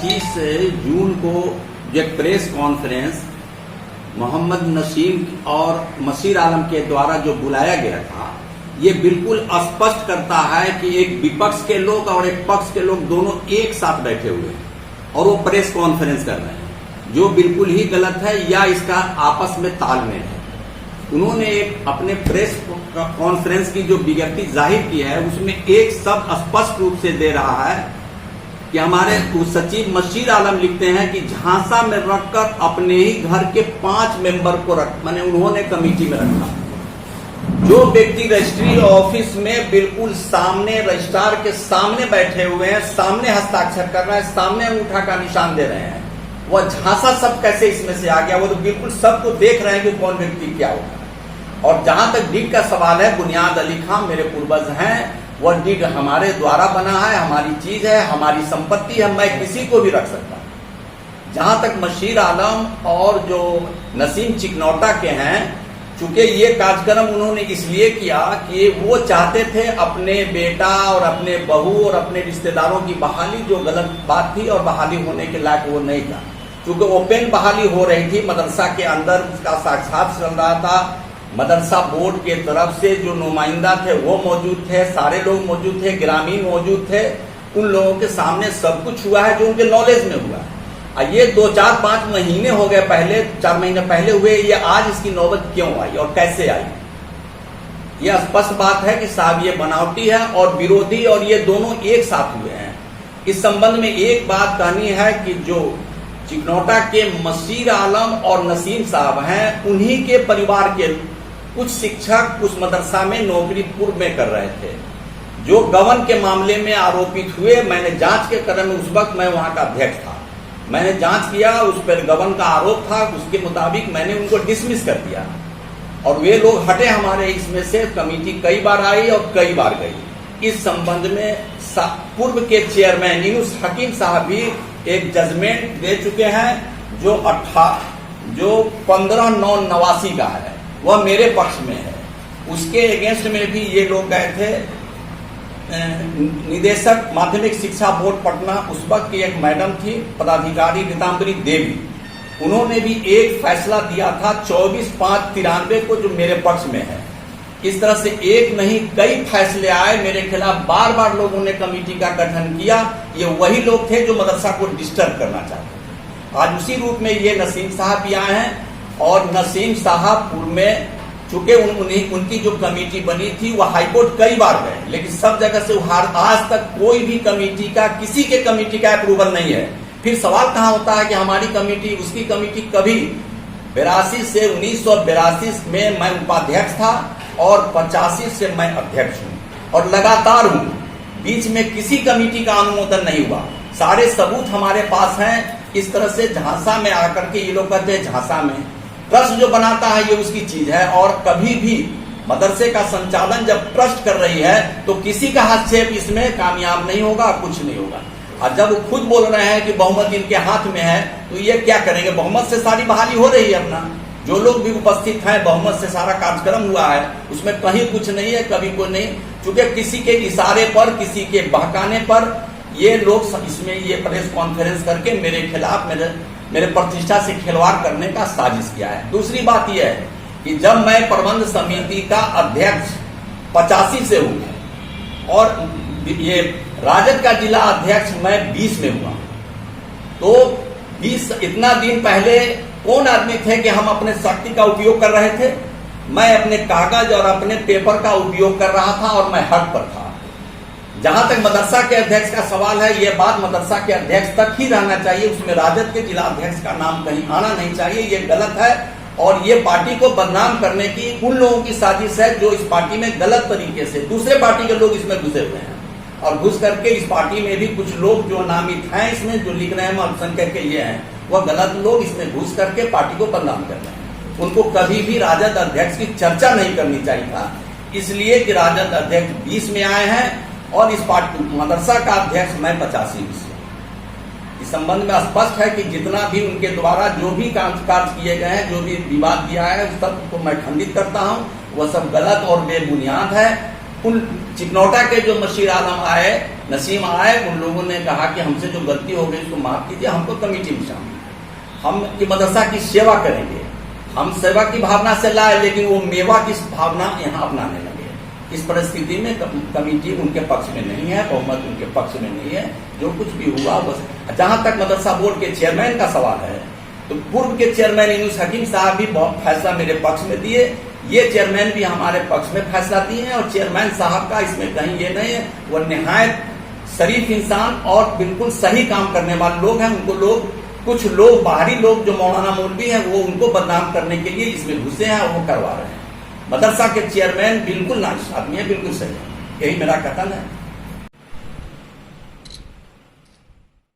25 जून को एक press conference Mohammad Naseem और मशीर आलम के द्वारा जो बुलाया गया था, ये बिल्कुल स्पष्ट करता है कि एक विपक्ष के लोग और एक पक्ष के लोग दोनों एक साथ बैठे हुए हैं और वो प्रेस कॉन्फ्रेंस कर रहे हैं, जो बिल्कुल ही गलत है या इसका आपस में तालमेल है। उन्होंने एक अपने प्रेस कॉन्फ्रेंस की जो विज्ञप्ति जाहिर की है, उसमें एक शब्द स्पष्ट रूप से दे रहा है कि हमारे सचिव मशीर आलम लिखते हैं कि झांसा में रखकर अपने ही घर के 5 मेंबर को माने उन्होंने कमेटी में रखा। जो व्यक्ति रजिस्ट्री ऑफिस में बिल्कुल सामने रजिस्ट्रार के सामने बैठे हुए हैं, सामने हस्ताक्षर कर रहे हैं, सामने अंगूठा का निशान दे रहे हैं, वह झांसा शब्द कैसे इसमें से आ गया? वो तो बिल्कुल सबको देख रहे हैं कि कौन व्यक्ति क्या होगा। और जहां तक डीड का सवाल है, बुनियाद अली खां मेरे पूर्वज हैं, वह डीड हमारे द्वारा बना है, हमारी चीज है, हमारी संपत्ति है, मैं किसी को भी रख सकता हूं। जहां तक मशीर आलम और जो नसीम चिकनौटा के हैं, चूंकि ये कार्यक्रम उन्होंने इसलिए किया कि वो चाहते थे अपने बेटा और अपने बहू और अपने रिश्तेदारों की बहाली, जो गलत बात थी और बहाली होने के लायक वो नहीं था। क्योंकि ओपन बहाली हो रही थी, मदरसा के अंदर उसका साक्षात चल रहा था, मदरसा बोर्ड के तरफ से जो नुमाइंदा थे वो मौजूद थे, सारे लोग मौजूद थे, ग्रामीण मौजूद थे। उन लोगों के सामने सब कुछ हुआ है जो उनके नॉलेज में हुआ है। ये 2-4-5 महीने हो गए, पहले 4 महीने पहले हुए, ये आज इसकी नौबत क्यों आई और कैसे आई? ये स्पष्ट बात है कि साहब ये बनावटी है और विरोधी, और ये दोनों एक साथ हुए हैं। इस संबंध में एक बात कहनी है कि जो चिकनौटा के मशीर आलम और नसीम साहब हैं, उन्हीं के परिवार के कुछ शिक्षक उस मदरसा में नौकरी पूर्व में कर रहे थे, जो गबन के मामले में आरोपित हुए। मैंने जांच के क्रम में, उस वक्त मैं वहां का अध्यक्ष था, मैंने जांच किया, उस पर गबन का आरोप था, उसके मुताबिक मैंने उनको डिसमिस कर दिया और वे लोग हटे हमारे इसमें से। कमेटी कई बार आई और कई बार गई। इस संबंध में पूर्व के चेयरमैन यूनुस हकीम साहब भी एक जजमेंट दे चुके हैं, जो 15/9/89 का है, वह मेरे पक्ष में है। उसके अगेंस्ट में भी ये लोग गए थे। निदेशक माध्यमिक शिक्षा बोर्ड पटना, उस वक्त की एक मैडम थी पदाधिकारी रीतांबरी देवी, उन्होंने भी एक फैसला दिया था 24/5/93 को, जो मेरे पक्ष में है। इस तरह से एक नहीं कई फैसले आए मेरे खिलाफ, बार बार लोगों ने कमेटी का गठन किया। ये वही लोग थे जो मदरसा को डिस्टर्ब करना चाहते। आज उसी रूप में ये नसीम साहब भी आए हैं, और नसीम साहब पूर्व में चूंकि उनकी जो कमेटी बनी थी वह हाईकोर्ट कई बार गए, लेकिन सब जगह से आज तक कोई भी कमेटी का, किसी के कमेटी का अप्रूवल नहीं है। फिर सवाल कहां होता है कि हमारी कमेटी, उसकी कमेटी? कभी 82 से 1982 में मैं उपाध्यक्ष था और 85 से मैं अध्यक्ष हूं और लगातार हूं। बीच में किसी कमेटी का अनुमोदन नहीं हुआ। सारे सबूत हमारे पास हैं। इस तरह से झांसा में आकर के ये लोग कहते हैं झांसा में ट्रस्ट जो बनाता है ये उसकी चीज है, और कभी भी मदरसे का संचालन जब ट्रस्ट कर रही है तो किसी का हस्तक्षेप इसमें कामयाब नहीं होगा, कुछ नहीं होगा। और जब वो खुद बोल रहे हैं कि बहुमत इनके हाथ में है, तो ये क्या करेंगे? बहुमत से सारी बहाली हो रही है अपना। जो लोग भी उपस्थित हैं, बहुमत से सारा कार्यक्रम हुआ है, उसमें कहीं कुछ नहीं है, कभी कोई नहीं। चूंकि किसी के इशारे पर, किसी के बहकाने पर ये लोग इसमें ये प्रेस कॉन्फ्रेंस करके मेरे खिलाफ, मेरे प्रतिष्ठा से खिलवाड़ करने का साजिश किया है। दूसरी बात यह है कि जब मैं प्रबंध समिति का अध्यक्ष 85 से हूं और ये राजद का जिला अध्यक्ष मैं 20 में हुआ, तो 20 इतना दिन पहले कौन आदमी थे कि हम अपने शक्ति का उपयोग कर रहे थे? मैं अपने कागज और अपने पेपर का उपयोग कर रहा था और मैं हक पर था। जहां तक मदरसा के अध्यक्ष का सवाल है, यह बात मदरसा के अध्यक्ष तक ही रहना चाहिए, उसमें राजद के जिला अध्यक्ष का नाम कहीं आना नहीं चाहिए। ये गलत है और ये पार्टी को बदनाम करने की उन लोगों की साजिश है जो इस पार्टी में गलत तरीके से, दूसरे पार्टी के लोग इसमें घुसे हुए हैं और घुस करके इस पार्टी में भी कुछ लोग जो नामित हैं इसमें, जो लिख रहे हैं अल्पसंख्यक के ये हैं, वह गलत लोग इसमें घुस करके पार्टी को बदनाम कर रहे हैं। उनको कभी भी राजद अध्यक्ष की चर्चा नहीं करनी चाहिए था, इसलिए कि राजद अध्यक्ष 20 में आए हैं और इस पार्टी मदरसा का अध्यक्ष मैं 85 से। इस संबंध में स्पष्ट है कि जितना भी उनके द्वारा जो भी कामकाज किए गए हैं, जो भी विवाद दिया है, उस सब को मैं खंडित करता हूं। वह सब गलत और बेबुनियाद है। उन चिकनौटा के जो मशीर आलम आए, नसीम आए, उन लोगों ने कहा कि हमसे जो गलती हो गई उसको माफ कीजिए, हमको कमेटी में शामिल, हम कि मदरसा की सेवा करेंगे। हम सेवा की भावना से लाए, लेकिन वो मेवा की भावना यहाँ अपनाने लगे। इस परिस्थिति में कमेटी उनके पक्ष में नहीं है, बहुमत उनके पक्ष में नहीं है। जो कुछ भी हुआ बस। जहां तक मदरसा बोर्ड के चेयरमैन का सवाल है, तो पूर्व के चेयरमैन यूनुस हकीम साहब भी फैसला मेरे पक्ष में दिए, ये चेयरमैन भी हमारे पक्ष में फैसला दिए हैं। और चेयरमैन साहब का इसमें कहीं ये नहीं है, वो निहायत शरीफ इंसान और बिल्कुल सही काम करने वाले लोग हैं। उनको लोग, कुछ लोग, बाहरी लोग जो मौलाना मौलवी हैं, वो उनको बदनाम करने के लिए इसमें घुसे हैं और वो करवा रहे हैं। मदरसा के चेयरमैन बिल्कुल नाइस आदमी है, बिल्कुल सही है, यही मेरा कथन है।